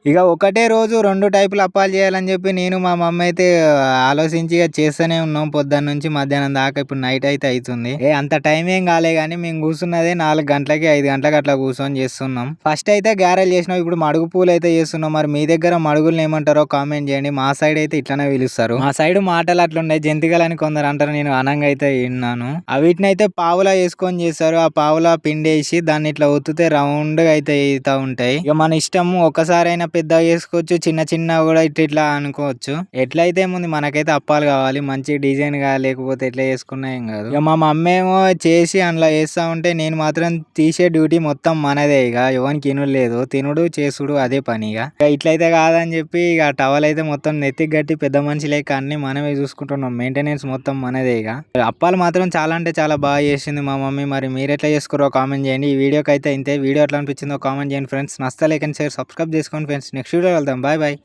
ఇక ఒకటే రోజు 2 టైపుల అప్పాలు చేయాలని చెప్పి నేను మా మమ్మీ అయితే ఆలోచించి ఇక చేస్తూనే ఉన్నాం పొద్దున్నుంచి మధ్యాహ్నం దాకా. ఇప్పుడు నైట్ అయితే అయితుంది. అంత టైం ఏం కాలే గానీ మేము కూర్చున్నదే 4 గంటలకి 5 గంటలకు అట్లా కూర్చొని చేస్తున్నాం. ఫస్ట్ అయితే గారెలు చేసినాం. ఇప్పుడు మడుగు పూలు అయితే చేస్తున్నాం. మరి మీ దగ్గర మడుగుల్ని ఏమంటారో కామెంట్ చేయండి. మా సైడ్ అయితే ఇట్లానే పిలుస్తారు. మా సైడ్ మాటలు అట్లున్నాయి. జంతికలని కొందరు అంటారు. నేను అనంగా అయితే విన్నాను. వీటిని అయితే పావులా వేసుకొని చేస్తారు. ఆ పావులా పిండేసి దాన్ని ఇట్లా ఒత్తితే రౌండ్ గా అయితే అవుతా ఉంటాయి. ఇక మన ఇష్టం, ఒకసారైనా పెద్దగా చేసుకోవచ్చు, చిన్న చిన్న కూడా ఇట్లా అనుకోవచ్చు. ఎట్లయితే ఏముంది, మనకైతే అప్పాలు కావాలి. మంచి డిజైన్ గా లేకపోతే ఎట్లా చేసుకున్నా ఏం కాదు. ఇక మా మమ్మీ ఏమో చేసి అందులో వేస్తా ఉంటే నేను మాత్రం తీసే డ్యూటీ మొత్తం మనదే. ఇక ఎవరికి లేదు, తినుడు చేసుడు అదే పని. ఇక ఇట్లయితే కాదని చెప్పి ఇక టవల్ అయితే మొత్తం నెత్తికి గట్టి పెద్ద మనిషి లేక అన్ని మనమే చూసుకుంటున్నాం. మెయింటెనెన్స్ మొత్తం మనదే. ఇక అప్పాలు మాత్రం చాలా అంటే చాలా బాగా చేసింది మా మమ్మీ. మరి మీరు ఎట్లా చేసుకురో కామెంట్ చేయండి. ఈ వీడియోకి అయితే ఇంతే. వీడియో ఎట్లా అనిపించిందో కామెంట్ చేయండి ఫ్రెండ్స్. నచ్చితే లైక్ అండ్ షేర్, సబ్స్క్రైబ్ చేసుకోండి ఫ్రెండ్స్. నెక్స్ట్ వీడియో వెళ్దాం. Bye bye.